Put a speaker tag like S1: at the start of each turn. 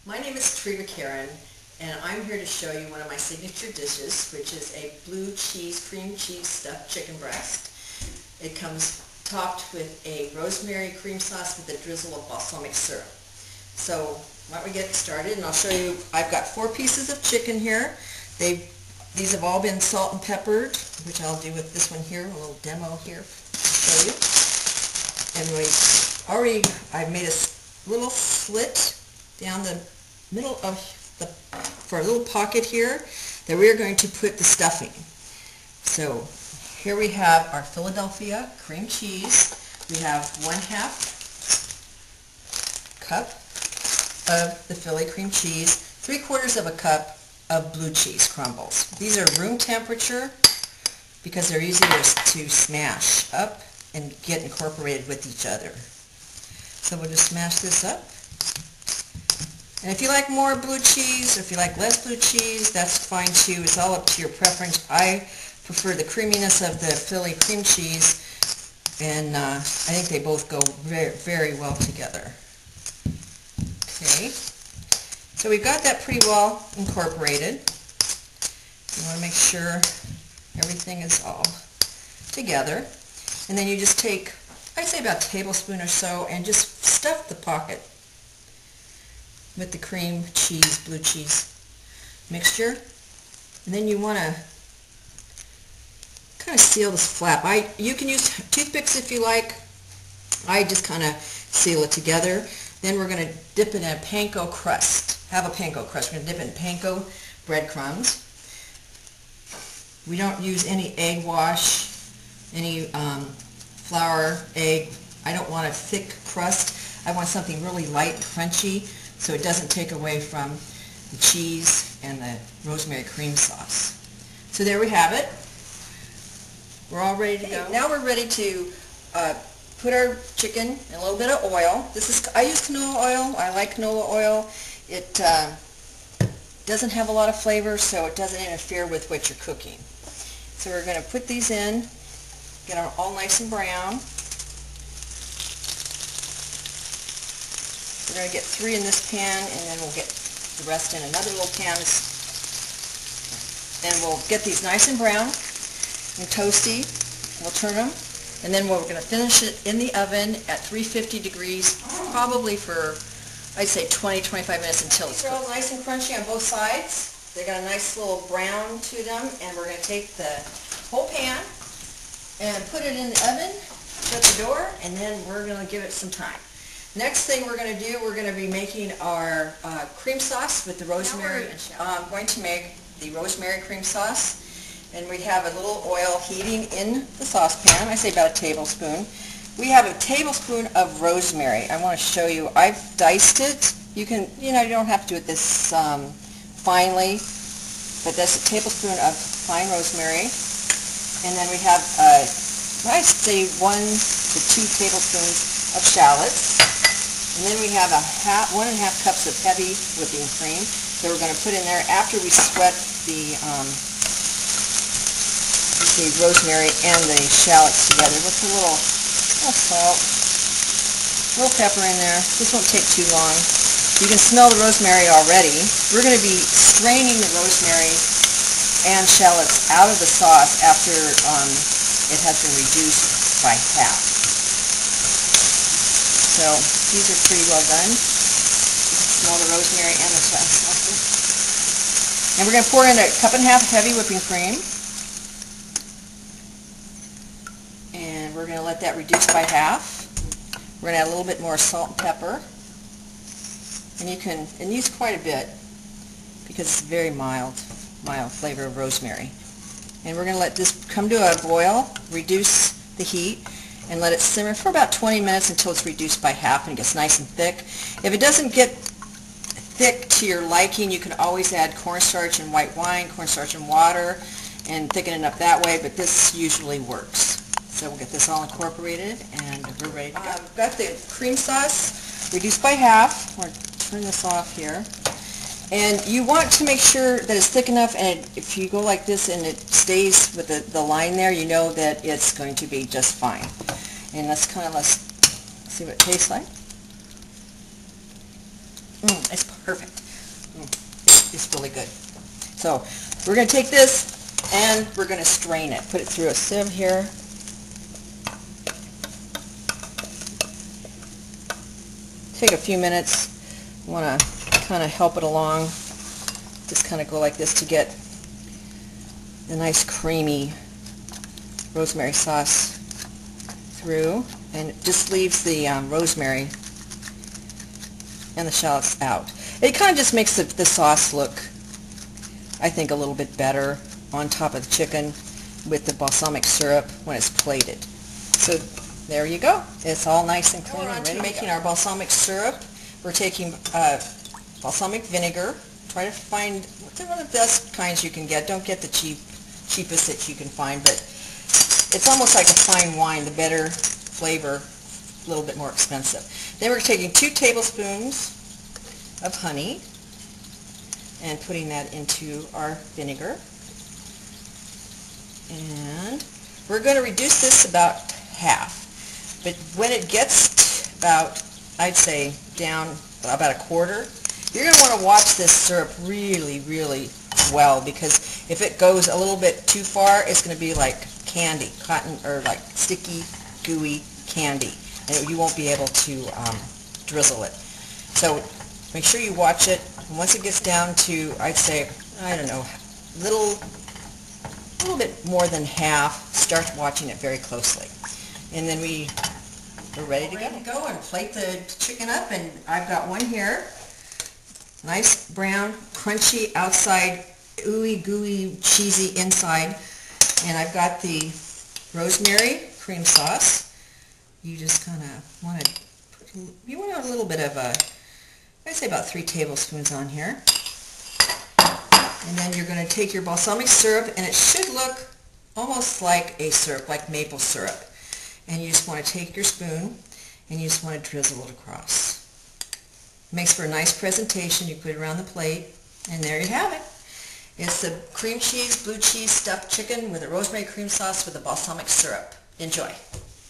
S1: My name is Treva Karen, and I'm here to show you one of my signature dishes, which is a blue cheese, cream cheese stuffed chicken breast. It comes topped with a rosemary cream sauce with a drizzle of balsamic syrup. So why don't we get started, and I'll show you. I've got 4 pieces of chicken here. These have all been salt and peppered, which I'll do with this one here, a little demo here to show you. And I've made a little slit down the middle of for a little pocket here that we're going to put the stuffing. So here we have our Philadelphia cream cheese. We have 1/2 cup of the Philly cream cheese, 3/4 of a cup of blue cheese crumbles. These are room temperature because they're easier to smash up and get incorporated with each other. So we'll just smash this up. And if you like more blue cheese, or if you like less blue cheese, that's fine too. It's all up to your preference. I prefer the creaminess of the Philly cream cheese, and I think they both go very, very well together. Okay, so we've got that pretty well incorporated. You want to make sure everything is all together. And then you just take, I'd say about a tablespoon or so, and just stuff the pocket with the cream cheese, blue cheese mixture. And then you want to kind of seal this flap. You can use toothpicks if you like. I just kind of seal it together. Then we're going to dip it in a panko crust. Have a panko crust. We're going to dip it in panko breadcrumbs. We don't use any egg wash, any flour, egg. I don't want a thick crust. I want something really light, crunchy, so it doesn't take away from the cheese and the rosemary cream sauce. So there we have it. We're all ready to go. Now we're ready to put our chicken in a little bit of oil. I use canola oil. I like canola oil. It doesn't have a lot of flavor, so it doesn't interfere with what you're cooking. So we're going to put these in, get them all nice and brown. We're going to get 3 in this pan, and then we'll get the rest in another little pan. And we'll get these nice and brown and toasty. We'll turn them, and then we're going to finish it in the oven at 350 degrees, probably for, I'd say, 20-25 minutes until it's cooked. They're all nice and crunchy on both sides. They got a nice little brown to them, and we're going to take the whole pan and put it in the oven, shut the door, and then we're going to give it some time. Next thing we're going to do, we're going to be making our cream sauce with the rosemary. I'm going to make the rosemary cream sauce, and we have a little oil heating in the saucepan. I say about a tablespoon. We have a tablespoon of rosemary. I want to show you. I've diced it. You don't have to do it this finely, but that's a tablespoon of fine rosemary. And then we have, I'd say 1 to 2 tablespoons of shallots. And then we have 1.5 cups of heavy whipping cream that we're going to put in there after we sweat the rosemary and the shallots together. With a little salt, a little pepper in there. This won't take too long. You can smell the rosemary already. We're going to be straining the rosemary and shallots out of the sauce after it has been reduced by half. So these are pretty well done. You can smell the rosemary and the shallots. And we're going to pour in 1.5 cups heavy whipping cream. And we're going to let that reduce by half. We're going to add a little bit more salt and pepper. And you can use quite a bit because it's very mild flavor of rosemary. And we're going to let this come to a boil, reduce the heat, and let it simmer for about 20 minutes until it's reduced by half and it gets nice and thick. If it doesn't get thick to your liking, you can always add cornstarch and white wine, cornstarch and water, and thicken it up that way, but this usually works. So we'll get this all incorporated, and we're ready to go. I've got the cream sauce reduced by half. We'll turn this off here. And you want to make sure that it's thick enough, and if you go like this and it stays with the line there, you know that it's going to be just fine. And let's see what it tastes like. It's perfect. It's really good. So we're going to take this and we're going to strain it. Put it through a sieve here. Take a few minutes. Want to kind of help it along. Just kind of go like this to get the nice creamy rosemary sauce through, and it just leaves the rosemary and the shallots out. It kind of just makes the sauce look, I think, a little bit better on top of the chicken with the balsamic syrup when it's plated. So there you go. It's all nice and clean and ready. Making our balsamic syrup. We're taking balsamic vinegar. Try to find one of the best kinds you can get. Don't get the cheapest that you can find, but it's almost like a fine wine. The better flavor, a little bit more expensive. Then we're taking 2 tablespoons of honey and putting that into our vinegar. And we're going to reduce this about half. But when it gets about, I'd say, down about a quarter, you're going to want to watch this syrup really, really well, because if it goes a little bit too far, it's going to be like candy, cotton, or like sticky, gooey candy, and you won't be able to drizzle it. So make sure you watch it. And once it gets down to, I'd say, I don't know, a little bit more than half, start watching it very closely. And then we're ready to go and plate the chicken up, and I've got one here. Nice brown, crunchy outside, ooey gooey, cheesy inside. And I've got the rosemary cream sauce. You just kind of want to put, you want a little bit of I'd say about 3 tablespoons on here. And then you're going to take your balsamic syrup, and it should look almost like a syrup, like maple syrup. And you just want to take your spoon and you just want to drizzle it across. Makes for a nice presentation. You put it around the plate, and there you have it. It's the cream cheese, blue cheese stuffed chicken with a rosemary cream sauce with a balsamic syrup. Enjoy.